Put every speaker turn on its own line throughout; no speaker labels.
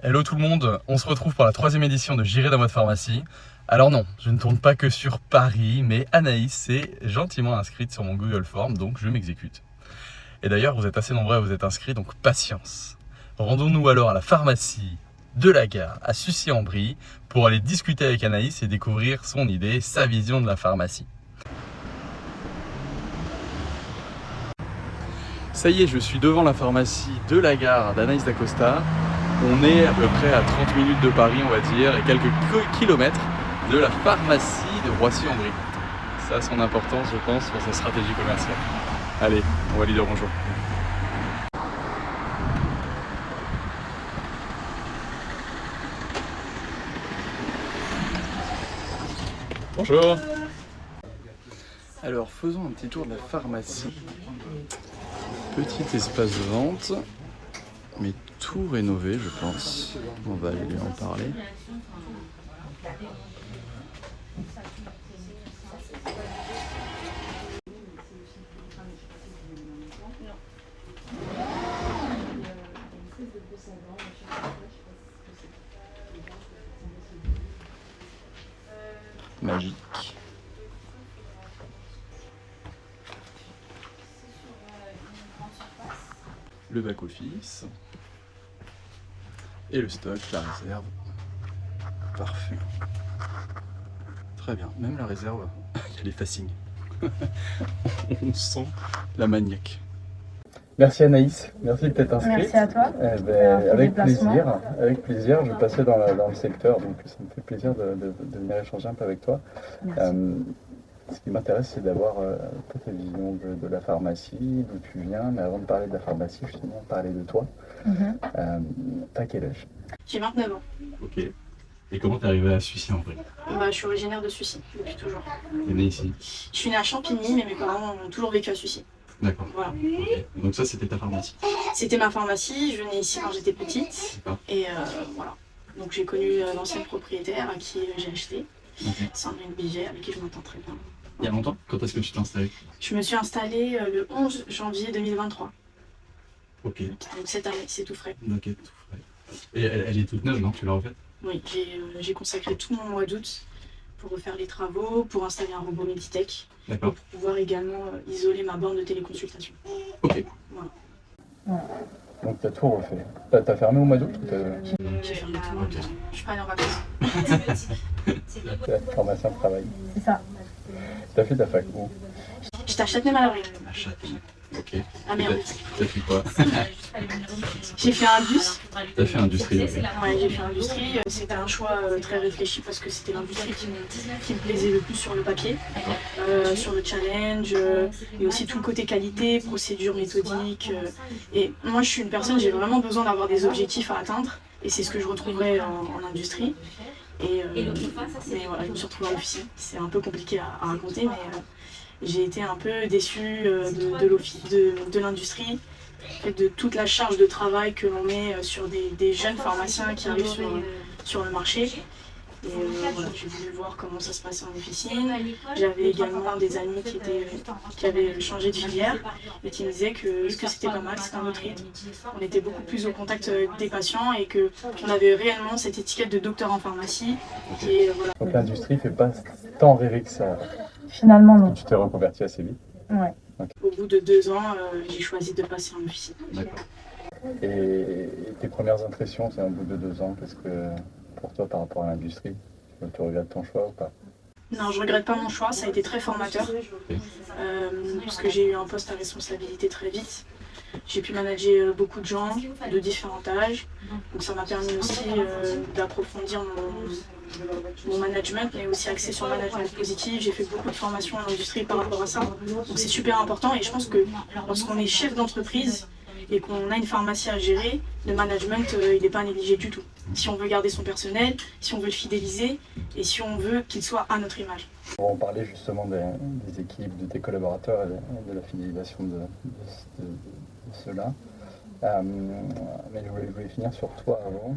Hello tout le monde, on se retrouve pour la 3e édition de J'irai dans votre pharmacie. Alors non, je ne tourne pas que sur Paris, mais Anaïs s'est gentiment inscrite sur mon Google Form, donc je m'exécute. Et d'ailleurs, vous êtes assez nombreux à vous être inscrits, donc patience. Rendons-nous alors à la pharmacie de la gare à Sucy-en-Brie pour aller discuter avec Anaïs et découvrir son idée, sa vision de la pharmacie. Ça y est, je suis devant la pharmacie de la gare d'Anaïs Dacosta. On est à peu près à 30 minutes de Paris, on va dire, et quelques kilomètres de la pharmacie de Roissy-en-Brie. Ça a son importance, je pense, pour sa stratégie commerciale. Allez, on va lui dire bonjour. Bonjour. Alors, faisons un petit tour de la pharmacie. Petit espace de vente, mais tout rénové, je pense. On va aller lui en parler. Magique. Le back-office et le stock, la réserve. Parfait. Très bien. Même la réserve, il y a les facings. On sent la maniaque. Merci Anaïs, merci de t'être inscrite.
Merci à toi.
Avec plaisir. Je passais dans le secteur, donc ça me fait plaisir de venir échanger un peu avec toi. Ce qui m'intéresse, c'est d'avoir ta vision de la pharmacie, d'où tu viens. Mais avant de parler de la pharmacie, justement, parler de toi. T'as quel âge?
J'ai 29 ans.
Ok. Et comment t'es arrivé à Sucy-en-Brie?
Je suis originaire de Sucy, depuis toujours.
T'es né ici?
Je suis née à Champigny, mais mes parents ont toujours vécu à Sucy.
D'accord.
Voilà.
Okay. Donc ça, c'était ta pharmacie? C'était
ma pharmacie, je venais ici quand j'étais petite. Et voilà. Donc j'ai connu l'ancienne propriétaire à qui j'ai acheté. Sandrine Biget, avec qui je m'entends très bien.
Il y a longtemps? Quand est-ce que tu t'es installée?
Je me suis installée le 11 janvier 2023.
Ok.
Donc cette année, c'est tout frais.
Ok, tout frais. Et elle est toute neuve, non? Tu l'as refaite?
Oui, j'ai consacré tout mon mois d'août pour refaire les travaux, pour installer un robot Meditech.
D'accord.
Pour pouvoir également isoler ma borne de téléconsultation.
Ok.
Voilà.
Donc tu as tout refait. T'as fermé au mois d'août?
J'ai fermé tout le mois d'août. Je suis pas allée en vacances.
Pharmacien de travail.
C'est ça.
T'as fait ta fac où?
J'étais à Châtenay-Malabry.
À Châtenay. Ok.
Ah merde.
T'as fait quoi?
J'ai fait indus.
T'as fait industrie?
Ouais, j'ai fait industrie. C'était un choix très réfléchi parce que c'était l'industrie qui me plaisait le plus sur le papier, sur le challenge, et aussi tout le côté qualité, procédure méthodique. Et moi, je suis une personne, j'ai vraiment besoin d'avoir des objectifs à atteindre, et c'est ce que je retrouverai en industrie. Mais voilà, je me suis retrouvée en officine. C'est un peu compliqué à raconter, mais j'ai été un peu déçue de l'industrie, de toute la charge de travail que l'on met sur des jeunes pharmaciens qui arrivent sur le marché. Et voilà, j'ai voulu voir comment ça se passait en officine. J'avais également des amis qui avaient changé de filière et qui me disaient que c'était pas mal, c'était un autre rythme. On était beaucoup plus au contact des patients et qu'on avait réellement cette étiquette de docteur en pharmacie. Et, voilà.
Donc l'industrie ne fait pas tant rêver que ça.
Finalement non.
Tu t'es reconverti assez vite?
Ouais. Okay. Au bout de 2 ans, j'ai choisi de passer en officine.
D'accord. Et tes premières impressions, c'est au bout de 2 ans, qu'est-ce que pour toi par rapport à l'industrie? Tu regrettes ton choix ou pas?
Non, je regrette pas mon choix, ça a été très formateur, parce que j'ai eu un poste à responsabilité très vite. J'ai pu manager beaucoup de gens de différents âges, donc ça m'a permis aussi d'approfondir mon management, mais aussi axé sur le management positif. J'ai fait beaucoup de formations en industrie par rapport à ça, donc c'est super important et je pense que lorsqu'on est chef d'entreprise et qu'on a une pharmacie à gérer, le management il n'est pas négligé du tout. Si on veut garder son personnel, si on veut le fidéliser et si on veut qu'il soit à notre image.
On parlait justement des équipes, de tes collaborateurs et de la fidélisation de ceux-là. Mais je voulais finir sur toi avant.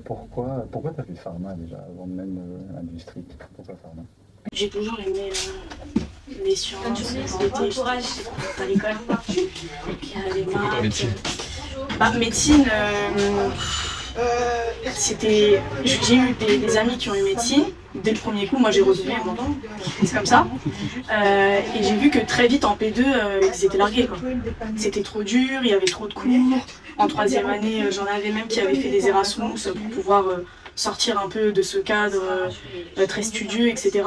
Pourquoi tu as fait pharma déjà, avant même l'industrie? Pourquoi pharma?
J'ai toujours aimé les sciences, les SVT, à l'école. Les maths. Médecine, J'ai eu des amis qui ont eu médecine. Dès le premier coup, moi j'ai redoublé, bon, c'est comme ça. Et j'ai vu que très vite en P2, ils étaient largués, quoi. C'était trop dur, il y avait trop de cours. En troisième année, j'en avais même qui avaient fait des Erasmus pour pouvoir sortir un peu de ce cadre très studieux, etc.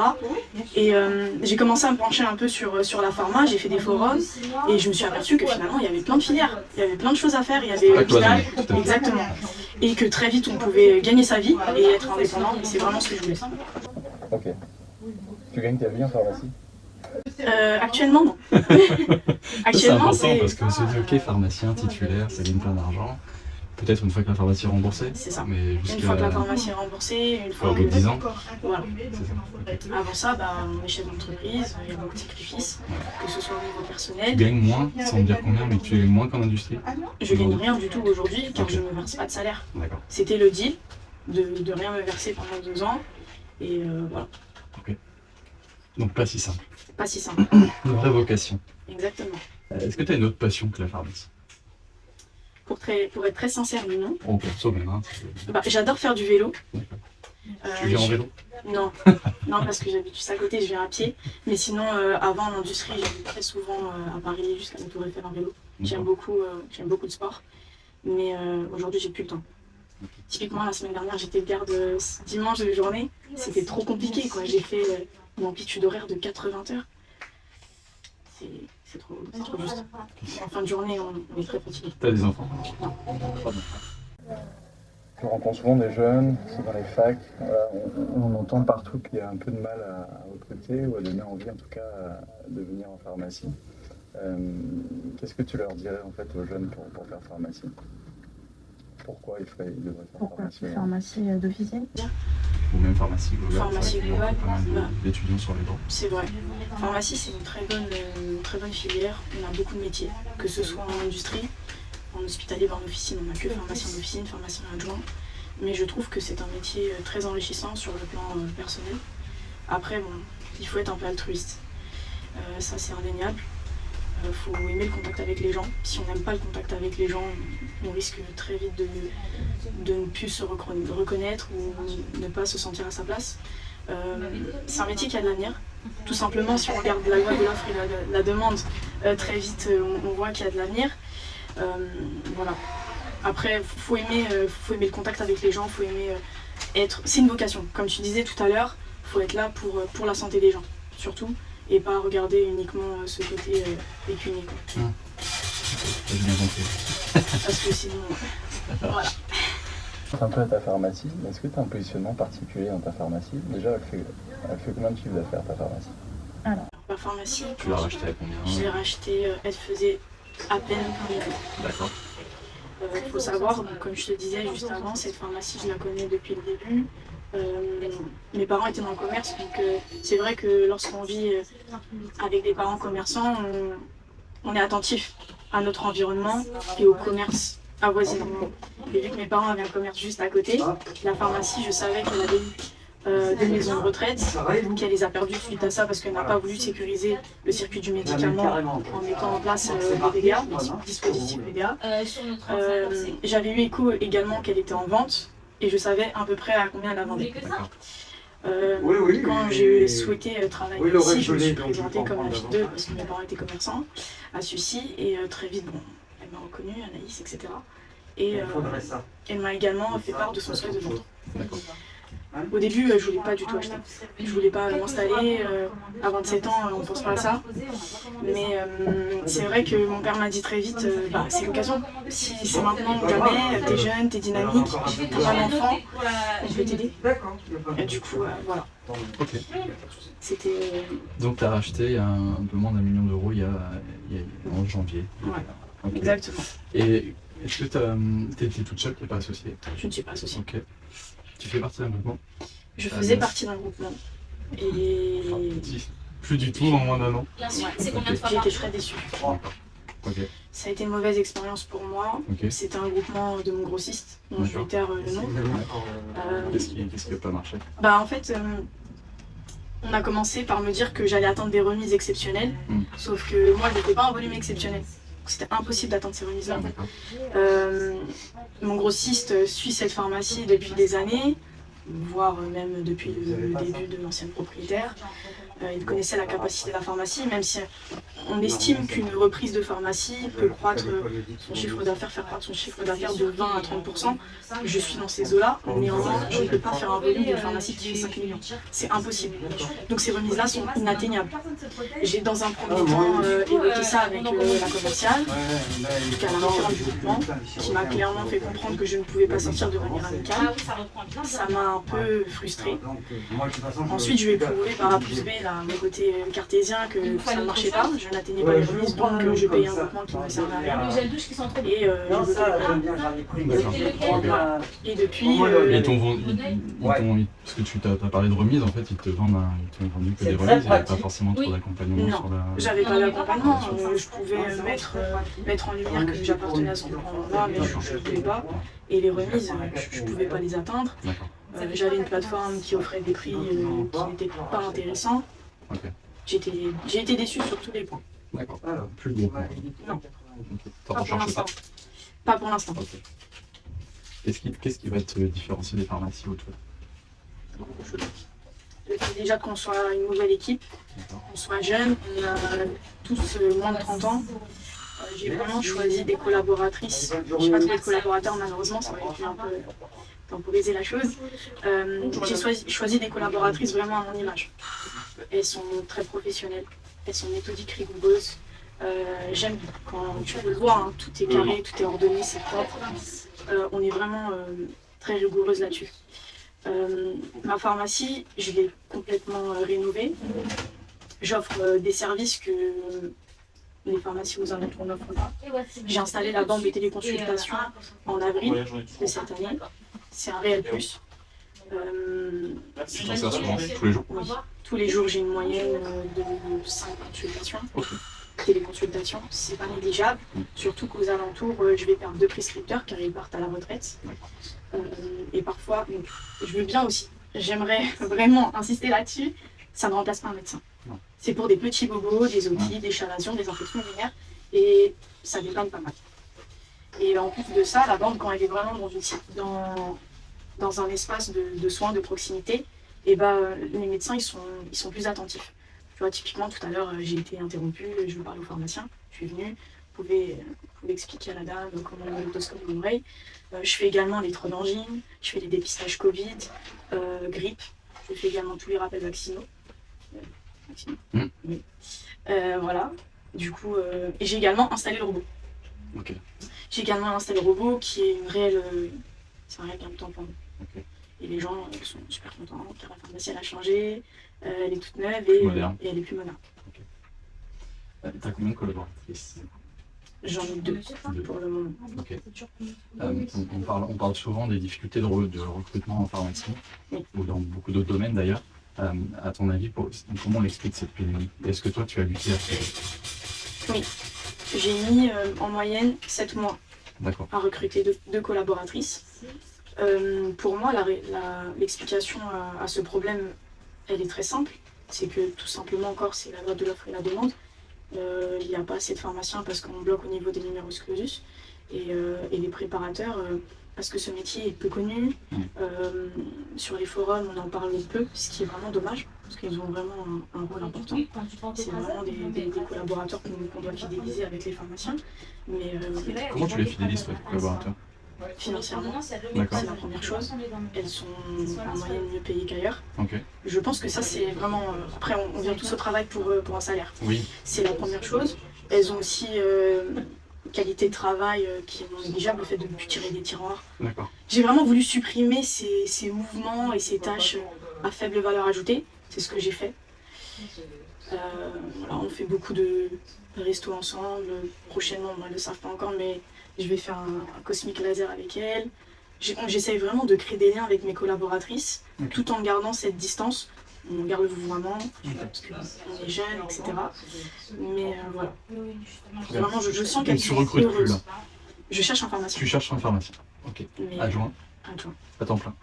Et j'ai commencé à me pencher un peu sur la pharma, j'ai fait des forums et je me suis aperçue que finalement il y avait plein de filières, il y avait plein de choses à faire, il y avait l'hôpital, exactement. Et que très vite on pouvait gagner sa vie et être indépendant, et c'est vraiment ce que je voulais.
Ok. Tu gagnes ta vie en pharmacie?
Actuellement non.
C'est important parce qu'on se dit ok, pharmacien titulaire, ça gagne plein d'argent. Peut-être une fois que la pharmacie est remboursée.
C'est ça.
Mais
une fois que la pharmacie est remboursée, une fois
au bout de 10 ans.
Voilà.
C'est ça. Okay.
Avant ça, on est chef d'entreprise, il y a beaucoup de sacrifices, que ce soit au niveau personnel.
Tu gagnes moins, sans me dire combien, mais tu gagnes moins qu'en industrie?
Je gagne rien du tout aujourd'hui car je ne me verse pas de salaire. C'était le deal de rien me verser pendant 2 ans. Et voilà.
Ok. Donc pas si simple.
Pas si simple.
Une vraie vocation.
Exactement.
Est-ce que tu as une autre passion que la pharmacie?
Pour être très sincère, non.
Oh, perso même, hein.
J'adore faire du vélo.
Tu viens en vélo?
Non, non parce que j'habite juste à côté, je viens à pied. Mais sinon, avant l'industrie, j'allais très souvent à Paris jusqu'à la Tour Eiffel en vélo. J'aime beaucoup le sport. Mais aujourd'hui, j'ai plus le temps. Typiquement, la semaine dernière, j'étais garde dimanche de journée. C'était trop compliqué, quoi. J'ai fait une amplitude horaire de 80 heures. C'est trop juste. En fin de journée, on est très fatigué.
T'as des enfants?
Non.
Je rencontre souvent des jeunes, c'est dans les facs. Voilà, on entend partout qu'il y a un peu de mal à recruter ou à donner envie, en tout cas, de venir en pharmacie. Qu'est-ce que tu leur dirais en fait aux jeunes pour faire pharmacie? Pourquoi ils devraient faire pharmacie?
Pharmacie d'officine?
Ou même pharmacie globale.
Pharmacie globale,
pas mal d'étudiants sur les bancs.
C'est vrai. Pharmacie, c'est une très bonne filière. On a beaucoup de métiers, que ce soit en industrie, en hospitalier, en officine. On n'a que pharmacien d'officine, pharmacien adjoint. Mais je trouve que c'est un métier très enrichissant sur le plan personnel. Après, bon, il faut être un peu altruiste. Ça, c'est indéniable. Il faut aimer le contact avec les gens. Si on n'aime pas le contact avec les gens, on risque très vite de ne plus se reconnaître ou ne pas se sentir à sa place. C'est un métier qui a de l'avenir. Tout simplement, si on regarde la loi de l'offre et la demande, très vite on voit qu'il y a de l'avenir. Voilà. Après, faut aimer le contact avec les gens, faut aimer être. C'est une vocation. Comme tu disais tout à l'heure, faut être là pour la santé des gens, surtout. Et pas regarder uniquement ce côté pécunier.
J'ai bien compris.
Parce que sinon, voilà.
Un peu à ta pharmacie, est-ce que tu as un positionnement particulier dans ta pharmacie? Déjà, elle fait combien de chiffre d'affaires ta pharmacie?
Alors, ma pharmacie,
tu l'as rachetée à combien?
Je l'ai rachetée, elle faisait à peine 1 million.
D'accord.
Il faut savoir, donc, comme je te disais juste avant, cette pharmacie, je la connais depuis le début. Mes parents étaient dans le commerce, donc c'est vrai que lorsqu'on vit avec des parents commerçants, on est attentif à notre environnement et au commerce avoisinant. Et vu que mes parents avaient un commerce juste à côté, la pharmacie, je savais qu'elle avait eu des maisons de retraite, qu'elle les a perdues suite à ça parce qu'elle n'a pas voulu sécuriser le circuit du médicament en mettant en place les VDA, les dispositifs VDA. J'avais eu écho également qu'elle était en vente. Et je savais à peu près à combien elle la vendait. Quand j'ai souhaité travailler ici, je me suis présentée comme la fille d'eux parce que mes parents étaient commerçants à Sucy. Et très vite, bon, elle m'a reconnue, Anaïs, etc. Et elle m'a également fait part de son souhait de vendre. Au début, je voulais pas du tout acheter. Je voulais pas m'installer. À 27 ans, on pense pas à ça. Mais c'est vrai que mon père m'a dit très vite, c'est l'occasion. Si c'est maintenant ou jamais, t'es jeune, t'es dynamique, t'as un enfant, je vais t'aider. Et du coup, voilà.
Ok.
C'était.
Donc tu as racheté il y a un peu moins d'1 million d'euros en janvier.
Ouais,
okay.
Exactement.
Et est-ce que t'es toute seule, t'es pas associée?
Je ne suis pas associée.
Ok. Tu fais partie d'un groupement?
Je faisais partie d'un groupement. Et.
Enfin, plus du tout en moins d'1 an.
Ouais. J'ai été très déçue.
Okay.
Ça a été une mauvaise expérience pour moi.
Okay.
C'était un groupement de mon grossiste, dont je vais taire le nom.
Qu'est-ce qui n'a pas marché?
En fait, on a commencé par me dire que j'allais atteindre des remises exceptionnelles. Sauf que moi, je n'étais pas un volume exceptionnel. c'était impossible d'atteindre ces remises-là.
D'accord.
Mon grossiste suit cette pharmacie depuis des années, voire même depuis le début de l'ancienne propriétaire. Il connaissait la capacité de la pharmacie, même si on estime qu'une reprise de pharmacie peut croître son chiffre d'affaires, faire croître son chiffre d'affaires de 20 à 30%. Je suis dans ces eaux-là, néanmoins, je ne peux pas faire un volume d'une pharmacie qui fait 5 millions. C'est impossible. Donc ces remises-là sont inatteignables. J'ai dans un premier temps évoqué ça avec la commerciale, qui a la référente du groupement, qui m'a clairement fait comprendre que je ne pouvais pas sortir de manière amicale. Ça m'a un peu frustrée. Ensuite, je lui ai prouvé par A plus B, mon côté cartésien, que ça ne marchait pas. Je n'atteignais pas les remises, donc je payais un groupement qui ne me servait à rien. Et et depuis...
Et ils t'ont vendu, parce que tu t'as parlé de remise, en fait, ils t'ont vendu que des remises, il n'y avait pas forcément trop d'accompagnement sur la...
J'avais pas d'accompagnement, je pouvais mettre en lumière que j'appartenais à ce groupement-là, mais je ne voulais pas. Et les remises, je ne pouvais pas les atteindre. J'avais une plateforme qui offrait des prix qui n'étaient pas intéressants.
Okay.
J'ai été déçue sur tous les points.
D'accord. Plus de groupement.
Non.
T'en recherches pas?
Pas pour l'instant.
Okay. Qu'est-ce qui va te différencier des pharmacies autour?
Déjà qu'on soit une nouvelle équipe, qu'on soit jeune, on a tous moins de 30 ans. J'ai vraiment choisi des collaboratrices. Je n'ai pas trouvé de collaborateurs malheureusement, ça aurait pu un peu temporiser la chose. J'ai choisi des collaboratrices vraiment à mon image. Elles sont très professionnelles, elles sont méthodiques, rigoureuses. J'aime quand tu peux le voir, hein, tout est carré, tout est ordonné, c'est propre. On est vraiment très rigoureuse là-dessus. Ma pharmacie, je l'ai complètement rénovée. J'offre des services que les pharmacies aux alentours n'offrent pas. J'ai installé la bande de téléconsultation en avril de cette année. C'est un réel plus.
Tu t'en sers souvent, tous les jours?
Oui. Tous les jours, j'ai une moyenne de 5 consultations.
Okay.
Téléconsultation, c'est pas négligeable. Surtout qu'aux alentours, je vais perdre 2 prescripteurs car ils partent à la retraite. Et parfois, donc, je veux bien aussi, j'aimerais vraiment insister là-dessus, ça ne remplace pas un médecin. C'est pour des petits bobos, des otites, des chalazions, des infections urinaires, et ça dépanne pas mal. Et en plus de ça, la bande, quand elle est vraiment dans un espace de soins de proximité, et les médecins ils sont plus attentifs. Tu vois, typiquement tout à l'heure, j'ai été interrompue, je veux parler au pharmacien, je suis venue, vous pouvez expliquer à la dame comment on met l'otoscope de l'oreille. Je fais également les trous d'angine, je fais les dépistages Covid, grippe, je fais également tous les rappels vaccinaux. Oui. Voilà, du coup, et j'ai également installé le robot.
Okay.
J'ai également installé le robot qui est c'est un réel gain de temps pour nous.
Okay.
Et les gens sont super contents car la pharmacie elle a changé, elle est toute neuve et elle est plus moderne.
Okay. T'as combien de collaboratrices?
J'en ai 2 pour le moment.
Okay. On parle souvent des difficultés de recrutement en pharmacie, ou dans beaucoup d'autres domaines d'ailleurs. À ton avis, comment on explique cette pénurie? Est-ce que toi tu as lutté à ce?
Oui, j'ai mis en moyenne 7 mois à recruter 2 collaboratrices. Pour moi, l'explication à ce problème, elle est très simple. C'est que tout simplement encore, c'est la loi de l'offre et la demande. Il n'y a pas assez de pharmaciens parce qu'on bloque au niveau des numerus clausus. Et les préparateurs, parce que ce métier est peu connu. Sur les forums, on en parle peu, ce qui est vraiment dommage, parce qu'ils ont vraiment un rôle important. C'est vraiment des collaborateurs qu'on doit fidéliser avec les pharmaciens. Mais,
comment tu les fidélises, toi, tes collaborateurs?
Financièrement, c'est la première chose. Elles sont en moyenne mieux payées qu'ailleurs.
Okay.
Je pense que ça, c'est vraiment... Après, on vient tous au travail pour un salaire.
Oui.
C'est la première chose. Elles ont aussi qualité de travail qui est non négligeable, le fait de ne plus tirer des tiroirs. J'ai vraiment voulu supprimer ces mouvements et ces tâches à faible valeur ajoutée. C'est ce que j'ai fait. Voilà, on fait beaucoup de restos ensemble. Prochainement, elles ne le savent pas encore, mais je vais faire un cosmic laser avec elles. J'essaye vraiment de créer des liens avec mes collaboratrices, tout en gardant cette distance. On garde le vouvoiement, parce qu'on est jeunes, etc. Mais voilà. Vraiment, je sens qu'elles sont heureuses. Je cherche un pharmacien.
Tu cherches un pharmacien. Ok.
Mais
adjoint. À temps plein.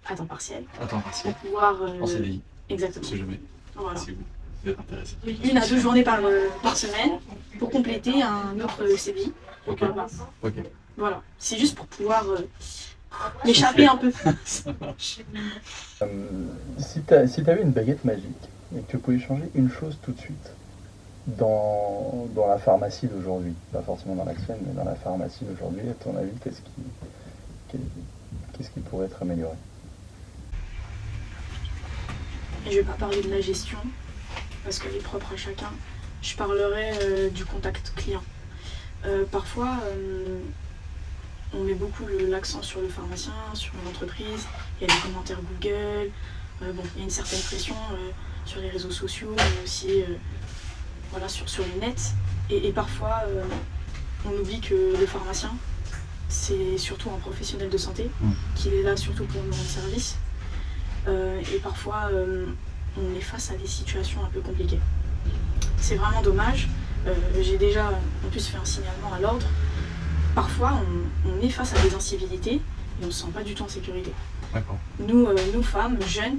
À temps partiel.
À temps partiel.
Pour pouvoir...
en CDI.
Exactement.
On sait jamais.
Voilà.
C'est où? Vous êtes intéressé.
1 à 2 journées par semaine pour compléter un autre CDI.
Ok.
Voilà.
Ok.
Voilà. C'est juste pour pouvoir m'échapper un peu.
Ça marche.
Si tu avais une baguette magique et que tu pouvais changer une chose tout de suite dans la pharmacie d'aujourd'hui, pas forcément dans la tienne, mais dans la pharmacie d'aujourd'hui, à ton avis, qu'est-ce qui pourrait être amélioré?
Je vais pas parler de la gestion parce qu'elle est propre à chacun. Je parlerai du contact client. Parfois, on met beaucoup l'accent sur le pharmacien, sur l'entreprise. Il y a des commentaires Google. Bon, il y a une certaine pression sur les réseaux sociaux, mais aussi voilà, sur le net. Et parfois, on oublie que le pharmacien, c'est surtout un professionnel de santé, qu'il est là surtout pour nous rendre service. Et parfois, on est face à des situations un peu compliquées. C'est vraiment dommage. J'ai déjà en plus fait un signalement à l'ordre. Parfois, on est face à des incivilités et on ne se sent pas du tout en sécurité.
D'accord.
Nous femmes, jeunes,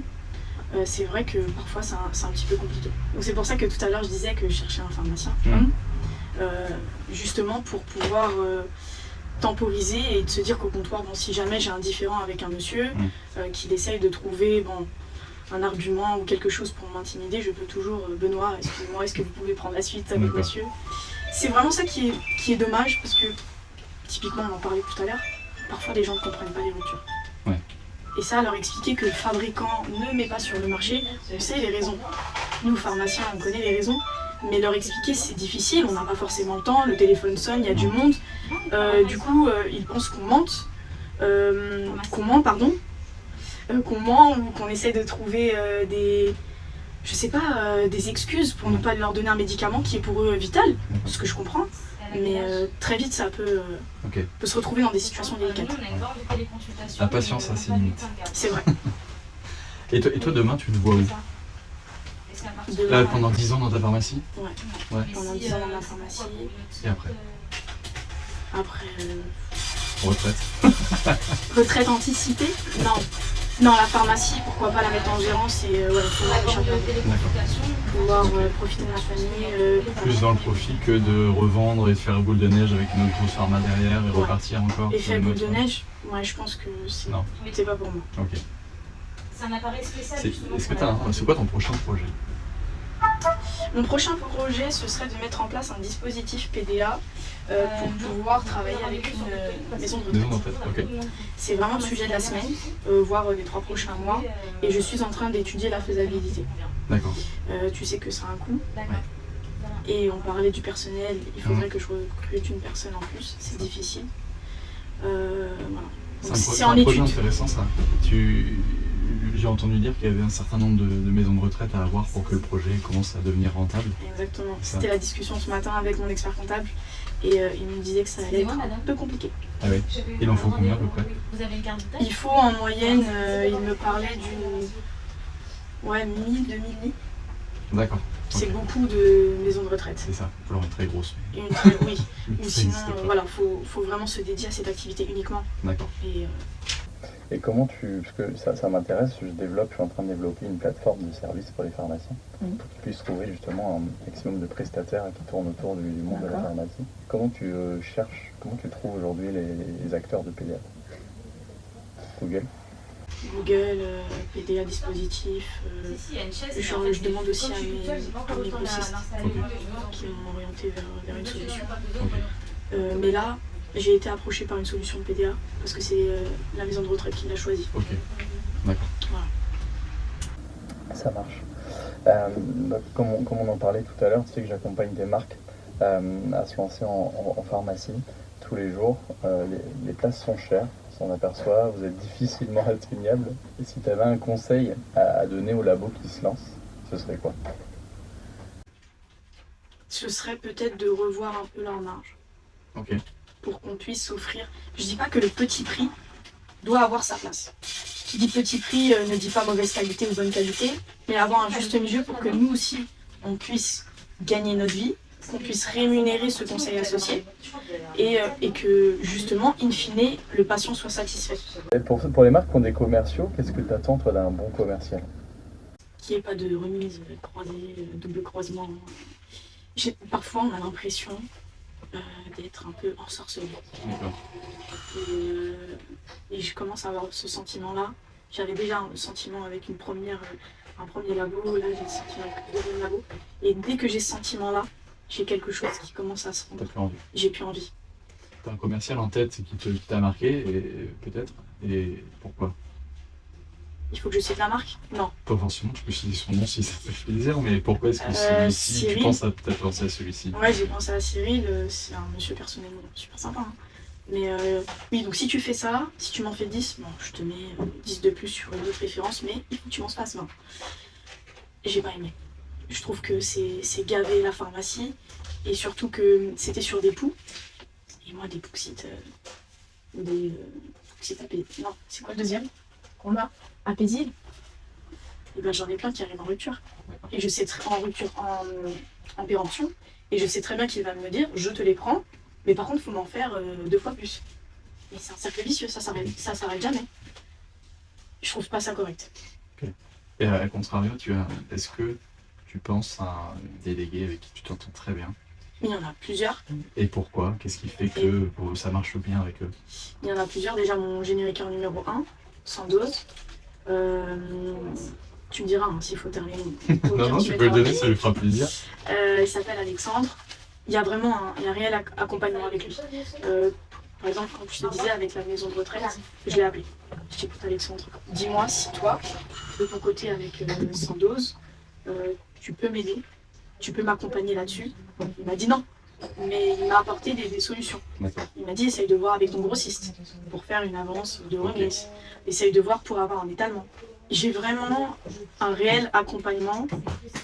c'est vrai que parfois c'est un petit peu compliqué. Donc c'est pour ça que tout à l'heure je disais que je cherchais un pharmacien, justement pour pouvoir temporiser et de se dire qu'au comptoir, bon, si jamais j'ai un différend avec un monsieur, qu'il essaye de trouver un argument ou quelque chose pour m'intimider, je peux toujours, Benoît, excusez-moi, est-ce que vous pouvez prendre la suite avec monsieur? C'est vraiment ça qui est dommage parce que, typiquement, on en parlait tout à l'heure, parfois les gens ne comprennent pas les ruptures.
Ouais.
Et ça, leur expliquer que le fabricant ne met pas sur le marché, on sait les raisons. Nous, pharmaciens, on connaît les raisons, mais leur expliquer, c'est difficile, on n'a pas forcément le temps, le téléphone sonne, il y a du monde. Du coup, ils pensent qu'on ment, ou qu'on essaie de trouver des excuses pour ne pas leur donner un médicament qui est pour eux vital, ce que je comprends. Mais très vite, ça peut se retrouver dans des situations délicates.
La patience a ses limites.
C'est vrai.
Et toi, demain, tu te vois où? Là, pendant 10 ans dans ta pharmacie?
Ouais. Pendant 10 ans dans ma pharmacie.
Et après?
Après...
Retraite?
Retraite anticipée? Non, la pharmacie, pourquoi pas la mettre en gérance et pouvoir échapper. Pouvoir profiter de ma famille.
Plus dans le profit que de revendre et de faire boule de neige avec une autre grosse pharma derrière et repartir encore.
Et faire boule de neige, je pense que c'est pas pour moi.
Ok.
C'est un appareil spécial.
C'est quoi ton prochain projet?
Mon prochain projet, ce serait de mettre en place un dispositif PDA pour pouvoir travailler avec une maison de retraite.
Ok.
C'est vraiment le sujet de la semaine, voire des 3 prochains mois, et je suis en train d'étudier la faisabilité.
D'accord.
Tu sais que ça a un coût, et on parlait du personnel, il faudrait que je recrute une personne en plus, c'est difficile. Voilà.
C'est un projet intéressant ça. J'ai entendu dire qu'il y avait un certain nombre de maisons de retraite à avoir pour que le projet commence à devenir rentable.
Exactement. C'était la discussion ce matin avec mon expert comptable et il me disait que ça allait être un peu compliqué.
Ah oui. Il en faut combien à peu près?
Vous avez une carte d'identité?
Il faut en moyenne, il me parlait d'une 1000, 2000 lits.
D'accord.
C'est beaucoup de maisons de retraite.
C'est ça, il faut leur être très grosse.
Oui. Ou sinon, faut vraiment se dédier à cette activité uniquement.
D'accord.
Et comment parce que ça m'intéresse, je suis en train de développer une plateforme de service pour les pharmaciens, pour qu'ils puissent trouver justement un maximum de prestataires qui tournent autour du monde de la pharmacie. Comment tu trouves aujourd'hui les acteurs de PDA? Google,
PDA dispositif, je demande aussi à mes grossistes qui m'ont orienté vers une solution. Mais là, j'ai été approchée par une solution de PDA parce que c'est la maison de retraite qui l'a choisi.
Ok, d'accord.
Voilà. Ça marche. Comme on en parlait tout à l'heure, tu sais que j'accompagne des marques à se lancer en pharmacie tous les jours. Les places sont chères, on s'en aperçoit, vous êtes difficilement atteignables. Et si tu avais un conseil à donner aux labos qui se lancent, ce serait quoi?
Ce serait peut-être de revoir un peu leur marge.
Ok.
Pour qu'on puisse s'offrir. Je dis pas que le petit prix doit avoir sa place. Qui dit petit prix ne dit pas mauvaise qualité ou bonne qualité, mais avoir un juste milieu pour que nous aussi, on puisse gagner notre vie, qu'on puisse rémunérer ce conseil associé et que justement, in fine, le patient soit satisfait.
Et pour les marques qui ont des commerciaux, qu'est-ce que tu attends toi d'un bon commercial?
qu'il n'y ait pas de remise croisée, double croisement. Parfois, on a l'impression d'être un peu ensorcelé.
D'accord.
Et je commence à avoir ce sentiment-là. J'avais déjà un sentiment avec un premier labo, là j'ai le sentiment avec le deuxième labo. Et dès que j'ai ce sentiment-là, j'ai quelque chose qui commence à se rendre.
T'as plus envie.
J'ai plus envie.
T'as un commercial en tête qui t'a marqué, peut-être. Et pourquoi?
Il faut que je cite la marque? Non.
Pas forcément, je peux citer son nom si ça te fait plaisir, mais pourquoi est-ce que celui-ci, tu
Cyril.
penses à peut-être penser à celui-ci?
Ouais, j'ai pensé à Cyril, c'est un monsieur personnellement super sympa. Hein. Mais oui, donc si tu fais ça, si tu m'en fais 10, bon, je te mets 10 de plus sur une autre référence, mais il faut que tu m'en fasses 20. J'ai pas aimé. Je trouve que c'est gaver la pharmacie, et surtout que c'était sur des poux. Et moi, des pouxites, pouxites non, c'est quoi le deuxième qu'on a? Apésil. Et ben j'en ai plein qui arrivent en rupture. Et je sais en rupture, en péremption. Et je sais très bien qu'il va me dire, je te les prends, mais par contre, il faut m'en faire 2 fois plus. Et c'est un cercle vicieux, ça s'arrête jamais. Je trouve pas ça correct.
Okay. Et à contrario, est-ce que tu penses à un délégué avec qui tu t'entends très bien?
Il y en a plusieurs.
Et pourquoi? Qu'est-ce qui fait que ça marche bien avec eux?
Il y en a plusieurs. Déjà, mon génériqueur numéro 1, sans dose. Tu me diras hein, s'il faut terminer.
Non, tu peux le donner, ça lui fera plaisir.
Il s'appelle Alexandre. Il y a vraiment un réel accompagnement avec lui. Par exemple, quand je te disais avec la maison de retraite, je l'ai appelé. Je dis écoute Alexandre, dis-moi si toi, de ton côté avec sans dose, tu peux m'aider, tu peux m'accompagner là-dessus. Il m'a dit non, mais il m'a apporté des solutions. Il m'a dit essaye de voir avec ton grossiste pour faire une avance de remise. Essaye de voir pour avoir un étalement. J'ai vraiment un réel accompagnement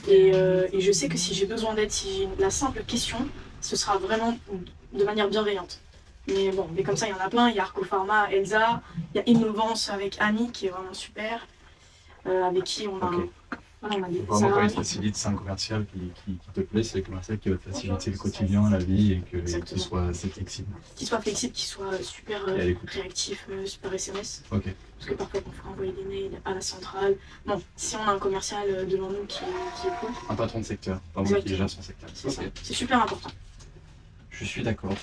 et je sais que si j'ai besoin d'aide, si j'ai la simple question, ce sera vraiment de manière bienveillante. Mais bon, mais comme ça, il y en a plein. Il y a Arco Pharma, Elsa, il y a Innovance avec Annie qui est vraiment super, avec qui on a, on a des
vraiment, quand il te facilite, c'est un commercial qui te plaît, c'est le commercial qui va te faciliter le quotidien, la vie et qu'il soit assez flexible.
Qu'il soit flexible, qu'il soit super réactif, super SMS.
Ok.
Parce que parfois, on fait envoyer des mails à la centrale. Bon, si on a un commercial devant nous qui est cool.
Un patron de secteur, vraiment qui gère son secteur.
C'est super important.
Je suis d'accord.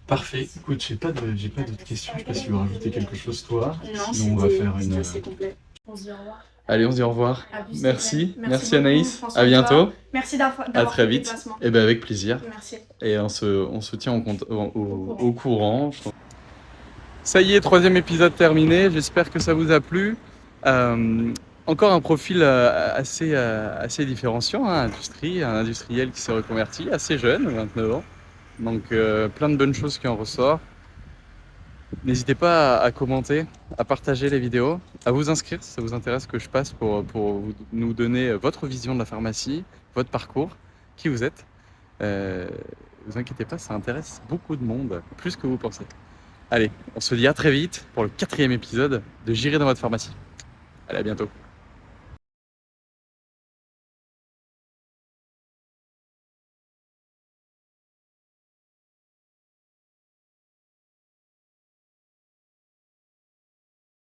Parfait. Écoute, j'ai pas d'autres questions. Je sais pas si tu veux rajouter quelque chose toi.
Non,
sinon on va faire une.
Assez complet. On se dit au revoir.
Allez, on se dit au revoir.
Merci
Anaïs.
beaucoup,
à bientôt.
Merci d'avoir
à très vite. Et ben avec plaisir.
Merci.
Et on se tient au courant. Ça y est, 3e épisode terminé. J'espère que ça vous a plu. Encore un profil assez différenciant, hein, un industriel qui s'est reconverti, assez jeune, 29 ans. Donc plein de bonnes choses qui en ressortent. N'hésitez pas à commenter, à partager les vidéos, à vous inscrire si ça vous intéresse que je passe pour nous donner votre vision de la pharmacie, votre parcours, qui vous êtes. Vous inquiétez pas, ça intéresse beaucoup de monde, plus que vous pensez. Allez, on se dit à très vite pour le 4e épisode de J'irai dans votre pharmacie. Allez, à bientôt.